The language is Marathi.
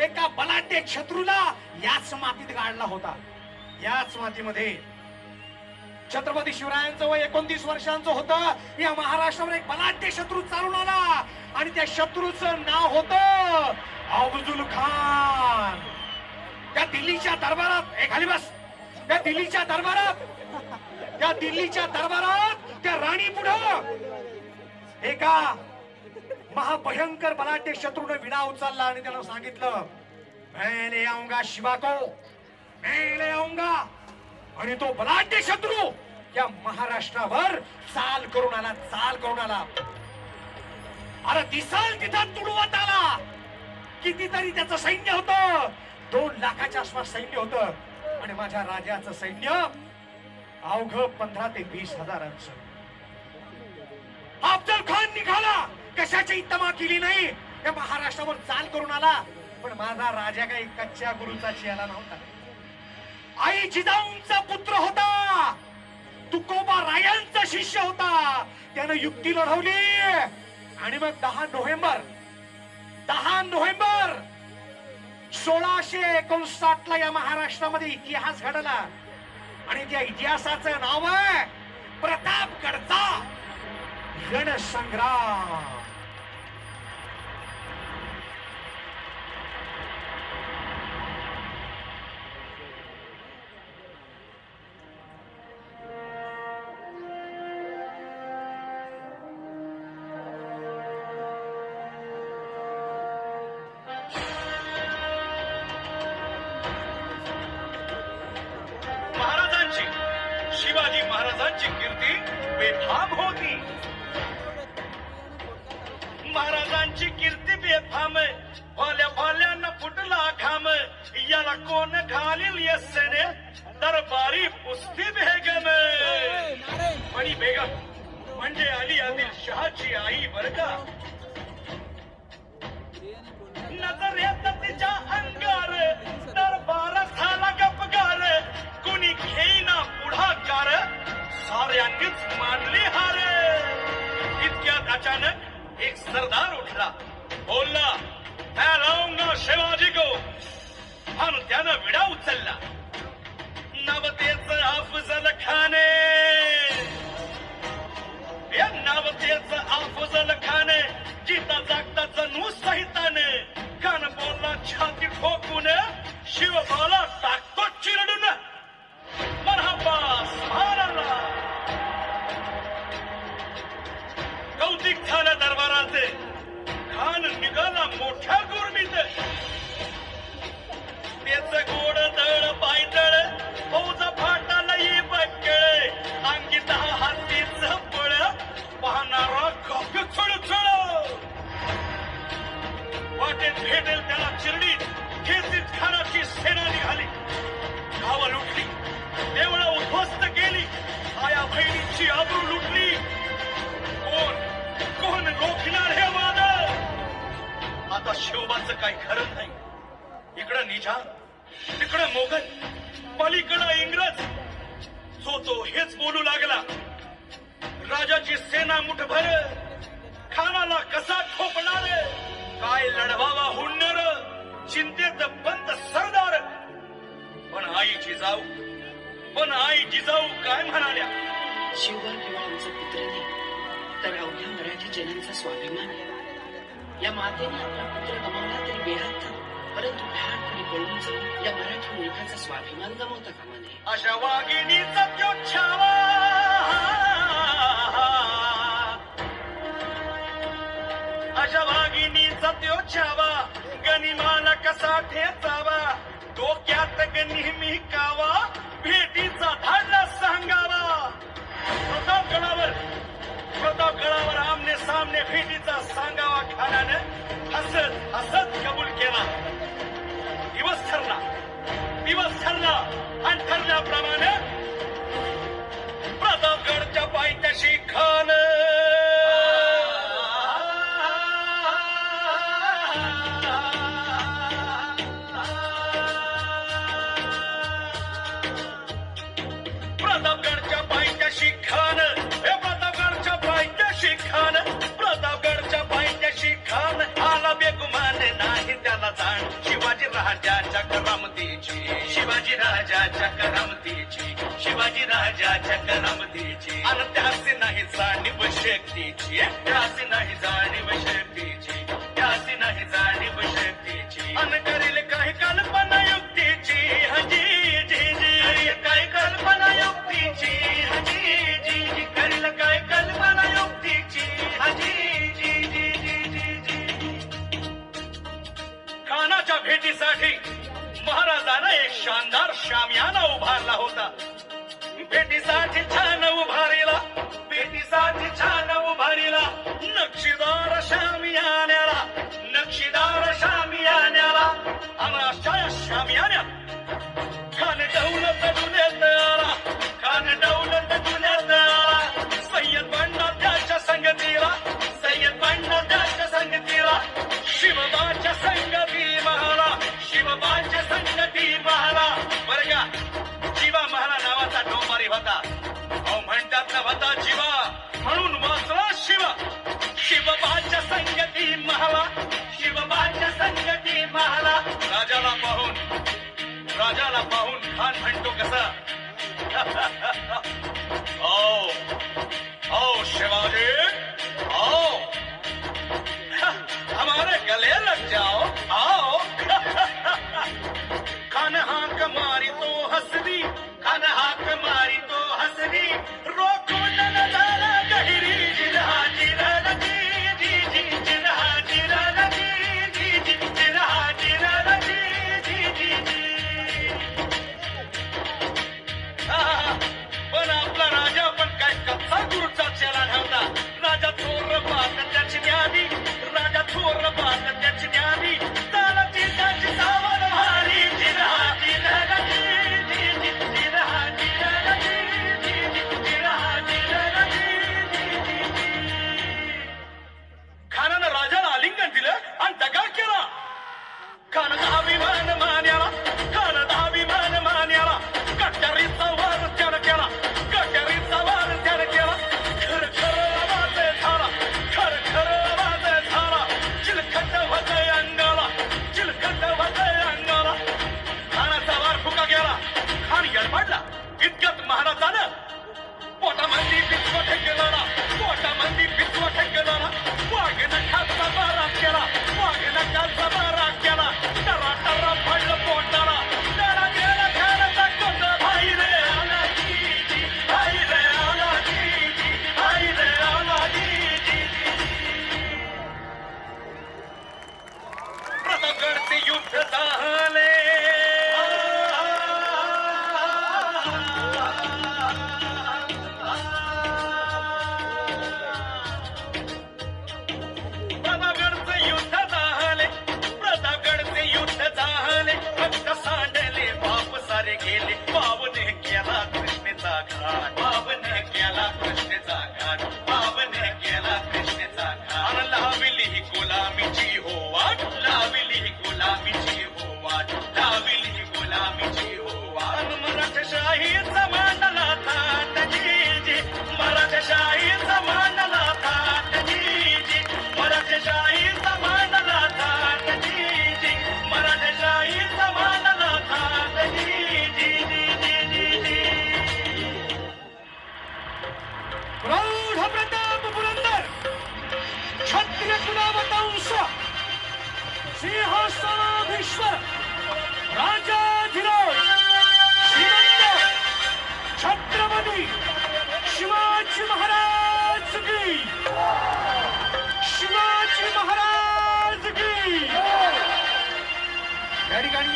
एका बलाढ्य शत्रूला याच मातीत गाडला होता. याच मातीमध्ये छत्रपती शिवरायांचं वय 29 वर्षांचं होतं. या महाराष्ट्रावर एक बलाढ्य शत्रू चालून आला आणि त्या शत्रूचं नाव होतं अफजल खान. त्या दिल्लीच्या दरबारात खाली बस. त्या दिल्लीच्या दरबारात त्या राणी पुढं एका महाभयंकर बलाढ्य शत्रूने विडा उचलला आणि त्याला सांगितलं, मैं ले आऊंगा शिवा को, मैं ले आऊंगा. आणि तो बलाढ्य शत्रू या महाराष्ट्रावर चाल करून आला. अरे दिसाल तिथं तुडवत आला. कितीतरी त्याचं सैन्य होतं. 2 लाखाच्या आसपास सैन्य होतं. आणि माझ्या राजाचं सैन्य अवघ 15 ते 20 हजारांचं. अफजल खान निघाला, कशाची तमा केली नाही. या महाराष्ट्रावर चाल करून आला. पण माझा राजा काही कच्च्या गुरुचा चेला नव्हता. आई जिजाऊंचा पुत्र होता. तुकोबा रायांचा शिष्य होता. त्यानं युक्ती लढवली आणि मग 10 नोव्हेंबर 1659 ला या महाराष्ट्रामध्ये इतिहास घडला. आणि त्या इतिहासाचं नाव आहे प्रतापगडचा रणसंग्राम. शिवाजी महाराजांची कीर्ती बेफाम होती. महाराजांची कीर्ती बेफाम, भाल्यानं फुटला घाम. याला कोण घालील यस्सेने दरबारी पुस्ती बेगम. आणि बेगम म्हणजे अली आदिलशहाची आई बर का. नजरेत तिच्या अंगार दरबार झाला गपगार. कुणी घेईना पुढाकार, साऱ्यांनीच मानली हार. इतक्यात अचानक एक सरदार उठला, बोलला, मैं लाऊंगा शिवाजी को. आणि त्यानं विडा उचलला. नवतेचं अफजल खाने, या नवतेचं अफजल खाने जिता जागता जणू सहिताने. कान बोलला छाती ठोकून, शिवबाला टाकतो चिरडून. मरहबा सुभानअल्लाह. कौतिक झालं दरबाराचे. खान निघाला मोठ्या गुरमीत. त्याच गोड दळ पायदळ, फौजा फाटाला ये बक्कळ. अंगी 10 हातीच बळ, पाहणारा कॉक चळचळ. वाटेत भेटेल त्याला चिरडीत खेचीत खानाची सेना निघाली. गावं लुटली, देवळं उद्ध्वस्त केली, आया बहिणीची आबरू लुटली. कोण रोखणार हे वादळ. आता शिवबाचं काही खरं नाही. इकडं निजाम, तिकडं मोगल, पलीकडं इंग्रज. तो हेच बोलू लागला, राजाची सेना मुठभर, खानाला कसा ठोकणार. काय लढवावा हुन्नर, चिंतेत बंद सरदार. पण आई जिजाऊ काय म्हणाल्या. शिवबा केवळ आमचा पुत्र नाही, तर अवघ्या मराठी जनांचा स्वाभिमान आहे. या मातेने आपला पुत्र गमावला तरी बेहात, परंतु लहानपणी पळून जाऊन या मराठी मुलखाचा स्वाभिमान गमावता कामा नये. अशा वाघिणीचा त्यो छावा, अशा वाघिणीचा त्यो छावा, गनिमाला कसा ठेचावा. डोक्यात नेहमी कावा, भेटीचा धाडला सांगावा. प्रतापगडावर आमने सामने भेटीचा सांगावा. खानानं हसत कबूल केला. दिवस ठरला आणि ठरल्याप्रमाणे प्रतापगडच्या पायथ्याशी खान प्रतापगडच्या पायथ्याशी खान आला. बेगुमान नाही त्याला शिवाजी राजाच्या करामतीची शिवाजी राजाच्या करामतीची शिवाजी राजाच्या करामतीची आणि त्याची नाही जाणीव शक्तीची त्याची नाही जाणीव शक्तीची त्याची नाही जाणीव शक्तीची आणि करील काही कल्पना युक्तीची हजी जी जी काही कल्पना युक्तीची हजी जी जी करील काही कल्पना युक्तीची हजी जी जी जी जी जी खानाच्या भेटीसाठी महाराजांना एक शानदार शामियाना उभारला होता भेटीसाठी छान उभारीला भेटीसाठी छान उभारीला नक्षीदार शामियान्याला नक्षीदार शामियान्याला आणि अशा या शामियान्यात खान दौलत दुनियात आला खान दौलत दुनियात आला सय्यद बंडा त्याच्या संगतीला सय्यद बंडा त्याच्या संगतीला शिवबाच्या संगती महाला शिवबाच्या संगती महाला बरं का जीवा महाला नावाचा डोंबारी होता अहो म्हणतात ना होता जीवा म्हणून वाचला शिवा शिवबाच्या संगती महाला शिवबाच्या संगती महाला राजाला पाहून खान म्हणतो कसा ओ शिवाजी आओ हमारे गले लग जाओ आओ खान हाक मारी तो हसरी खान हाक मारी तो हसरी रोको न झाला गहिरी जिरहा जिरहा जी जी जी जिरहा जिरहा जी जी जी जिरहा जिरहा जी जी जी जी पण आपला राजा पण काय कच्चा गुरुचा चेला नव्हता राजा थोर बात त्याची न्यावी राजा थोर बात त्याची न्यावी तालाची त्याची सावध भारी जिरहा जिरहा जी जी जी जिरहा जिरहा जी जी जी जिरहा जिरहा जी जी जी खानानं राजाला आलिंगन दिलं आणि दगा केला खान अभिमान मान्याला खान अभिमान मान्याला कट्यारीचा वार त्यानं केला कट्यारीचा वार त्यानं केला खर खर आवाज झाला खर खर आवाज झाला चिलखट होतय अंगाला चिलखट होतय अंगाला खानाचा वार फुका गेला खान गडबडला इतक्यात महाराजानं पोटामध्ये पिचवा ठेकेला पोटामध्ये पिचवा ठेकेला वाघेनं खालचा बारा केला वाघेनं खालचा बारा केला टरा टरा पडलं पोटाला टरा गेला खानाचा कोट भाई रे आला जी जी भाई रे आला जी जी भाई रे आला जी जी प्रतापगडचे युद्ध झाले प्रतापगडचे युद्ध झाले प्रतापगडचे युद्ध झाले भक्त सांडले बाप सारे गेले बावने केला कृष्णेचा घाट बावने केला कृष्णेचा घाट बावने केला कृष्णेचा घाट आणि लाविली ही गुलामीची हो वाट लाविली ही गुलामीची हो वाट लाविली ही गुलामीची हो वाट मराठशाहीचा मांडला थाट जी जी मराठशाहीचा मांडला थाट जी जी मराठशाहीचा मांडला थाट जी जी मराठशाहीचा मांडला थाट जी जी जी जी जी प्रौढ प्रताप पुरंदर क्षत्रिय कुलावतंश सिंहासनाधीश्वर राजाधिराज श्रीमंत छत्रपती शिवाजी महाराज की शिवाजी महाराज की या ठिकाणी